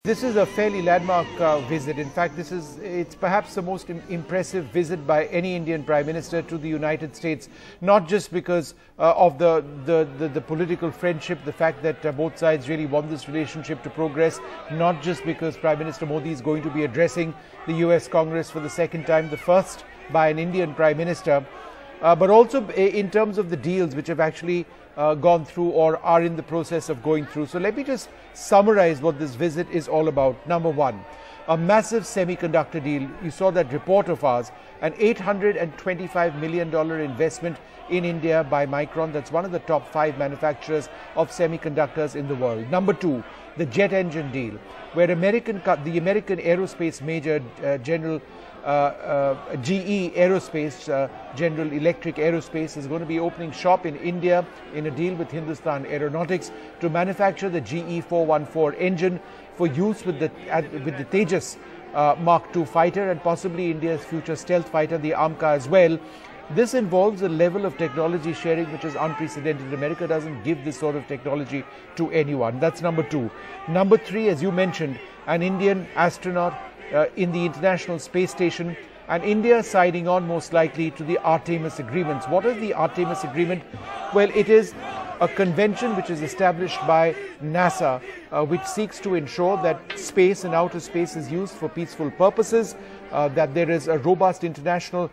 This is a fairly landmark visit. In fact, it's perhaps the most impressive visit by any Indian Prime Minister to the United States, not just because of the political friendship, the fact that both sides really want this relationship to progress, not just because Prime Minister Modi is going to be addressing the US Congress for the second time, the first by an Indian Prime Minister, but also in terms of the deals which have actually gone through or are in the process of going through. So let me just summarize what this visit is all about. Number one, a massive semiconductor deal. You saw that report of ours, an $825 million investment in India by Micron. That's one of the top 5 manufacturers of semiconductors in the world. Number two, the jet engine deal, where the American aerospace major, GE Aerospace, General Electric Aerospace, is going to be opening shop in India in a deal with Hindustan Aeronautics to manufacture the GE 414 engine for use with the Tejas Mark II fighter and possibly India's future stealth fighter, the AMCA, as well. This involves a level of technology sharing which is unprecedented. America doesn't give this sort of technology to anyone. That's number two. Number three, as you mentioned, an Indian astronaut in the International Space Station, and India signing on most likely to the Artemis agreements. What is the Artemis agreement? Well, it is a convention which is established by NASA, which seeks to ensure that space and outer space is used for peaceful purposes, that there is a robust international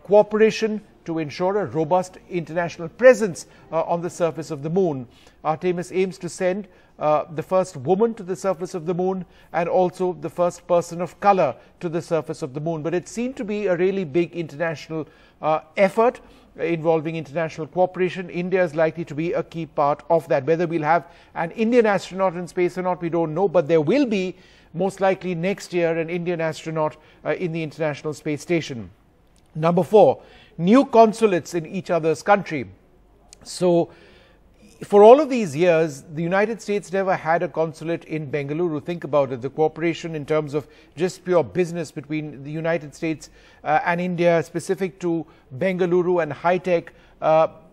cooperation to ensure a robust international presence on the surface of the moon. Artemis aims to send the first woman to the surface of the moon and also the first person of color to the surface of the moon. But it seemed to be a really big international effort involving international cooperation. India is likely to be a key part of that. Whether we'll have an Indian astronaut in space or not, we don't know, but there will be most likely next year an Indian astronaut in the International Space Station. Number four, new consulates in each other's country. So for all of these years, the United States never had a consulate in Bengaluru. Think about it. The cooperation in terms of just pure business between the United States and India, specific to Bengaluru and high-tech,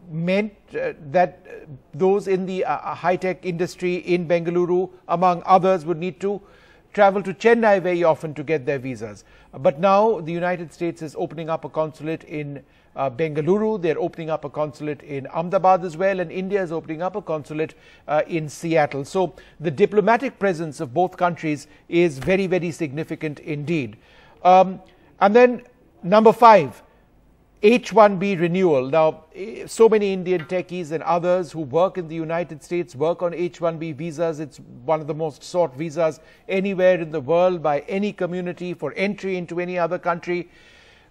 meant that those in the high-tech industry in Bengaluru, among others, would need to travel to Chennai very often to get their visas. But now the United States is opening up a consulate in Bengaluru. They're opening up a consulate in Ahmedabad as well, and India is opening up a consulate in Seattle. So the diplomatic presence of both countries is very, very significant indeed. And then number five, H-1B renewal. Now, so many Indian techies and others who work in the United States work on H-1B visas. It's one of the most sought visas anywhere in the world by any community for entry into any other country.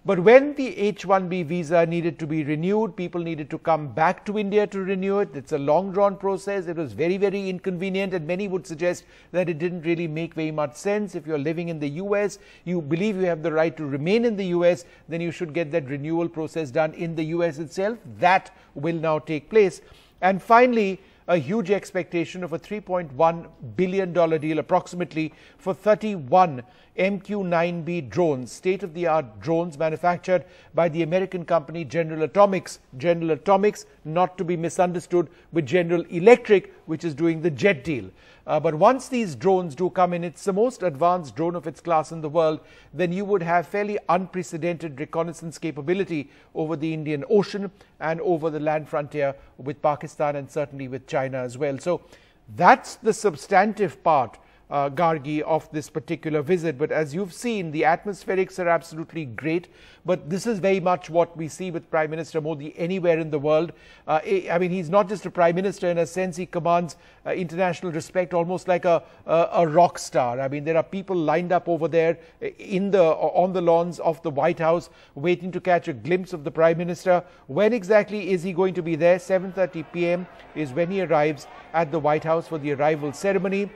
But when the H-1B visa needed to be renewed, people needed to come back to India to renew it. It's a long-drawn process. It was very, very inconvenient, and many would suggest that it didn't really make very much sense. If you're living in the US, you believe you have the right to remain in the US, then you should get that renewal process done in the US itself. That will now take place. And finally, a huge expectation of a $3.1 billion deal approximately for 31 MQ-9B drones, state-of-the-art drones manufactured by the American company General Atomics. General Atomics, not to be misunderstood with General Electric, which is doing the jet deal. But once these drones do come in, it's the most advanced drone of its class in the world, then you would have fairly unprecedented reconnaissance capability over the Indian Ocean and over the land frontier with Pakistan and certainly with China as well. So that's the substantive part, Gargi, of this particular visit. But as you've seen, the atmospherics are absolutely great. But this is very much what we see with Prime Minister Modi anywhere in the world. I mean, he's not just a Prime Minister. In a sense, he commands international respect, almost like a rock star. I mean, there are people lined up over there on the lawns of the White House waiting to catch a glimpse of the Prime Minister. When exactly is he going to be there? 7:30 p.m. is when he arrives at the White House for the arrival ceremony.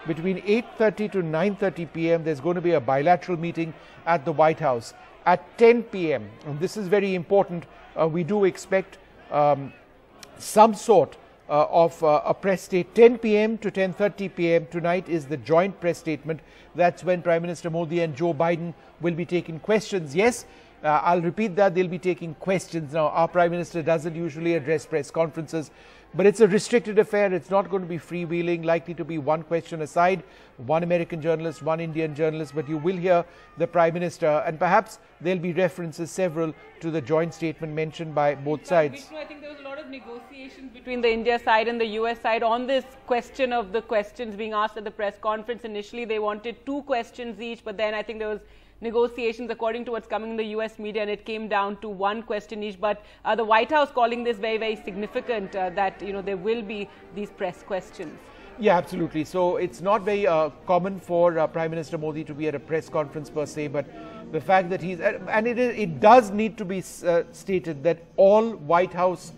Between 8:30 to 9:30 p.m. there's going to be a bilateral meeting at the White House. At 10 p.m., and this is very important, we do expect some sort of a press state. 10 p.m. to 10:30 p.m. tonight is the joint press statement. That's when Prime Minister Modi and Joe Biden will be taking questions. Yes, I'll repeat that, they'll be taking questions. Now, our Prime Minister doesn't usually address press conferences, But it's a restricted affair. It's not going to be freewheeling, likely to be one question aside, one American journalist, one Indian journalist. But you will hear the Prime Minister, and perhaps there'll be references, several, to the joint statement mentioned by both sides. Vishnu, I think there was a lot of negotiations between the India side and the US side on this question of the questions being asked at the press conference. Initially, they wanted 2 questions each, but then I think there was negotiations according to what's coming in the US media, and it came down to 1 question each. But the White House calling this very, very significant that, you know, there will be these press questions. Yeah, absolutely. So it's not very common for Prime Minister Modi to be at a press conference per se, but the fact that he's, and it does need to be stated that all White House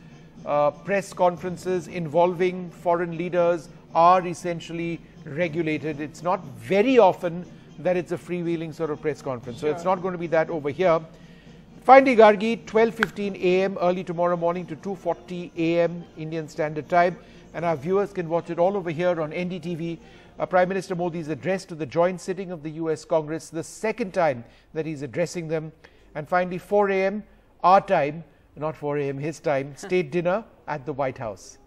press conferences involving foreign leaders are essentially regulated. It's not very often that it's a freewheeling sort of press conference. So it's not going to be that over here. Finally, Gargi, 12:15 a.m. early tomorrow morning to 2:40 a.m. Indian Standard Time. And our viewers can watch it all over here on NDTV. Prime Minister Modi's address to the joint sitting of the US Congress, the second time that he's addressing them. And finally, 4 a.m. our time, not 4 a.m. his time, state dinner at the White House.